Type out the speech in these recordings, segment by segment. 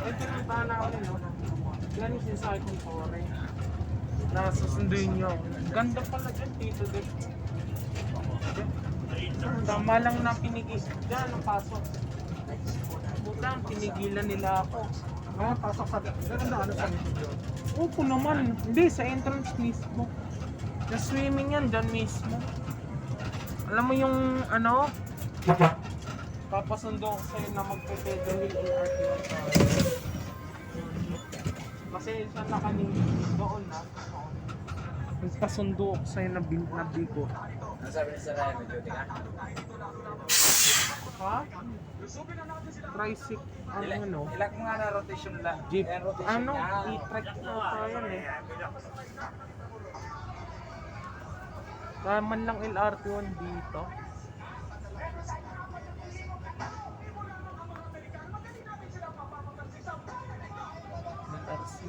Ito yung tahan namin, no? Yan yung sinasakay kong tore. Nasusunduin niyo. Ganda pala dyan, dito din. Tama lang na pinigil. Diyan, ang pasok. Butang, pinigilan nila ako. Pasok sa ano sa video. Opo naman. Hindi, sa entrance mismo. Na swimming yan, dyan mismo. Alam mo yung ano? Papasundo ko sa'yo na magpe-pedal wheel LRT. Kasi saan na kanina doon na. Nagpasundo ko sa'yo na bigo. Ano sabi ni Sir Ryan? May duty ka? Ha? Tricycle, ano? Ilag mo nga na rotation lang. Jeep. Rotation Ano? niya. I-track na tayo eh. Naman lang LRT1 dito. LRC.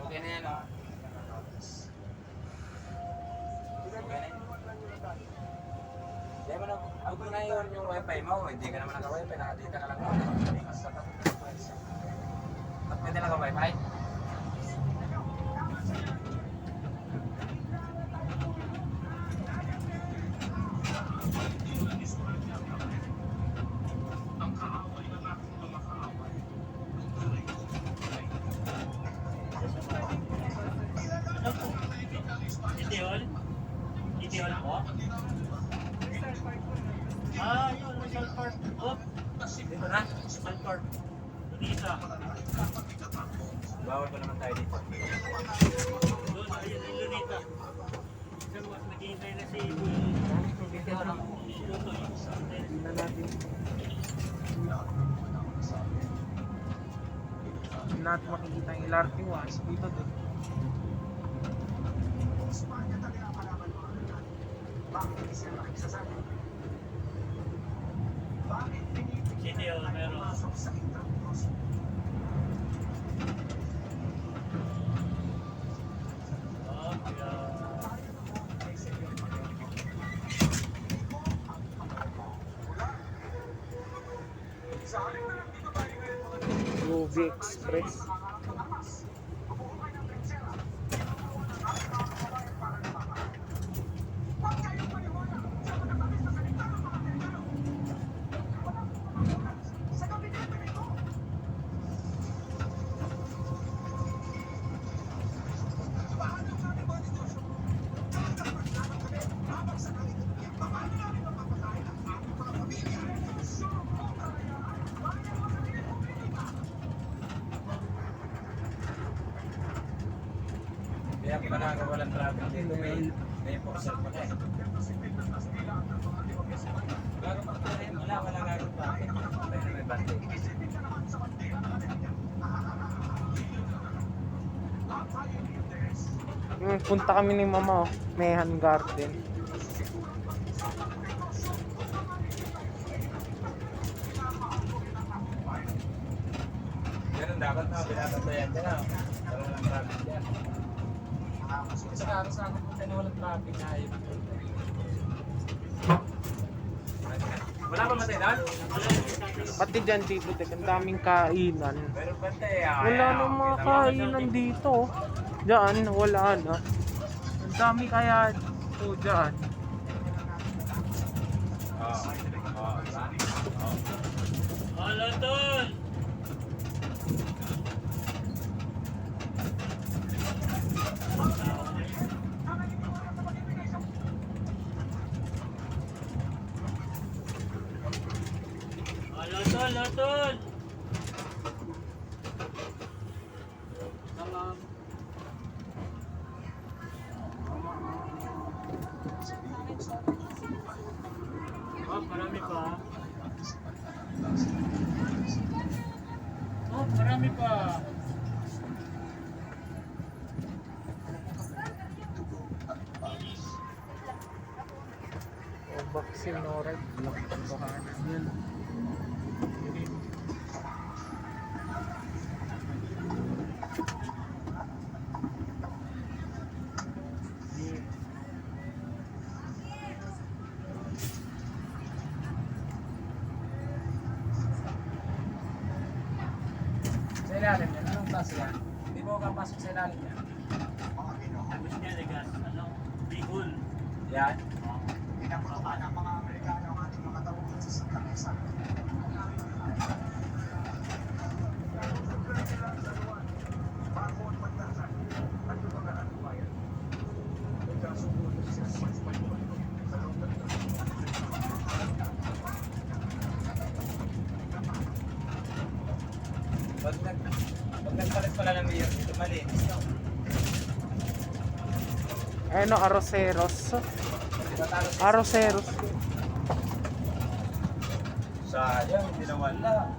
Okay na yan, oh. Okay na yan. Hindi mo na, huwag mo na yun yung wifi mo. Hindi ka naman naka-wifi. Nakadita ka lang mo. At pwede naka-wifi? Ideal po? Yun, Rizal Park. Oh, Dito na? Rizal Park. Lunita. Bawal pa naman tayo dito. Doon, ayun yung Lunita. Sir, naghihintay na si Hindi na natin. Hindi natin makikita yung LRT1 dito din. Ideal, meron. Movie Express. Kaya pa nagawalan traffic dito. May enforcer pa eh. Bago pa tayo, wala gagawin traffic. Tayo na may bante. Punta kami ni Mama, Mehan Garden. Ganun dapat na, binabantayan din na. Para lang traffic dyan. Sa araw sa akin kung walang traffic na ayun. Wala pa matay doon? Pati dyan dito, ang daming kainan. Meron bantay ah. Wala nang mga kainan dito. Diyan, wala na. Ang dami kaya ito dyan. Hello, Tol! Hello, Tol! Salam. Oh, marami pa. Oh, marami pa. Vaccine no right. Yan. ilalim yan. Anong klase yan? Hindi mo kapasok sa ilalim yan. Tapos niya, nagas, ano, bihol. Yan. Pag nagpalit pala ng mayor, ito malinis. No? Ano, Arroceros. Natalo si Arroceros. sayang, hindi nawala.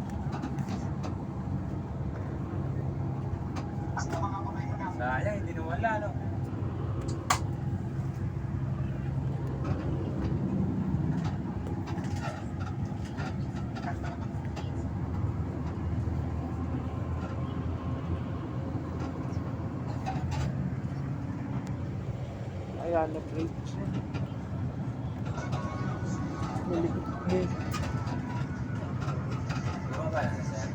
Sayang, hindi nawala, no? Ayan, na-bridge. Malikot mo. Bumaba na, sir.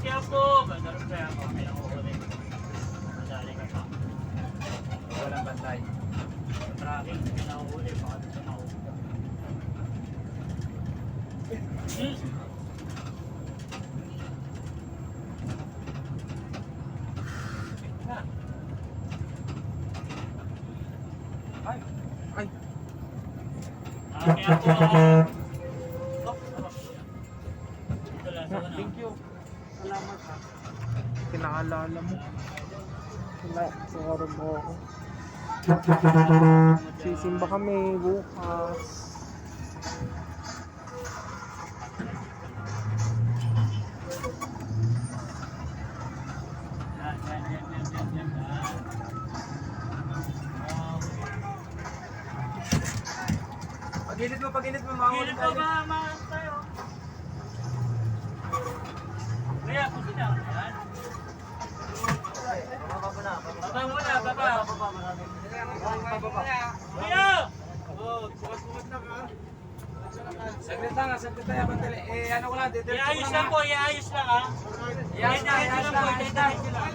Kaya po. Ganun kaya ako, may nakukulit. Madali ka pa. Walang bantay. Tracking, may nakukulit. Baka ito nakukulit. Ay, Ay, Kaya po. Ito lang, sa una. thank you. Salamat ha. Pinaalala mo. Sinaro mo ako. Sisimba kami bukas. Yan. pagilid mo, Gilid mahuli ko ba, mahal tayo? Kaya po sila. Yan. Baba muna, baba. Kuya! Saglit lang, saglit tayo. Ano ko lang, Iayos lang po, iayos lang ha. Ididiretso lang po, ididiretso lang.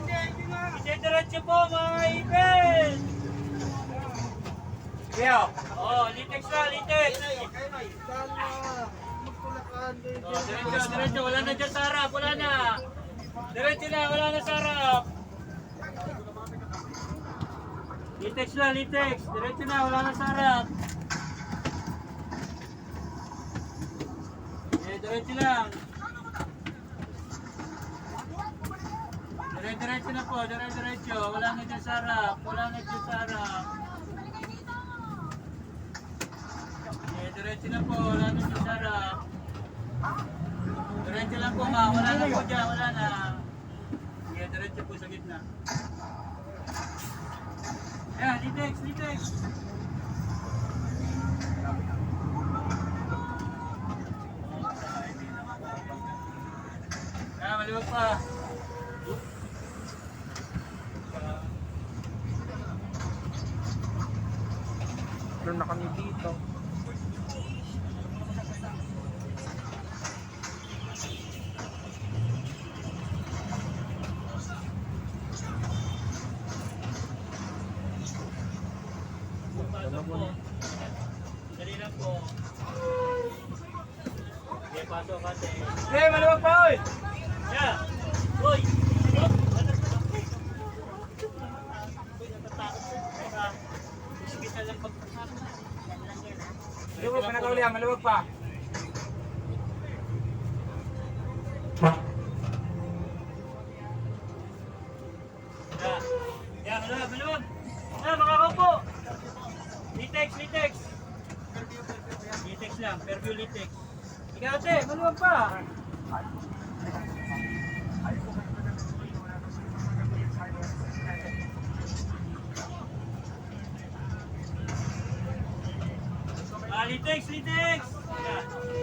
Ididiretso po mga ipin! Kaya, Oh, litex lang, litex. Oh, diretso, wala na dyan sa harap, wala na. Diretso na, wala na sa harap. Litex lang, litex. Diretso na, wala na sa harap. Diretso lang. Diretso na po, diretso. Wala na dyan sa harap, wala na dyan sa harap. Diretso na po, wala na dyan sa harap. Diretso lang po ma, wala na po dyan, wala na. Sige, diretso po sa gitna. Ayan, litex. Ayan, maliwag pa. Meron na kami dito. Pasok po. Dali lang po. Okay, pasok ate. hey, maluwag pa, oy! Yeah! Uy! Maluwag, pinakaulihan, maluwag pa. Yeah, maluwag! Makakaupo! Litex! Litex lang, Fairview Litex. Ikaw ate, maluwag pa! Litex, Litex! Yan.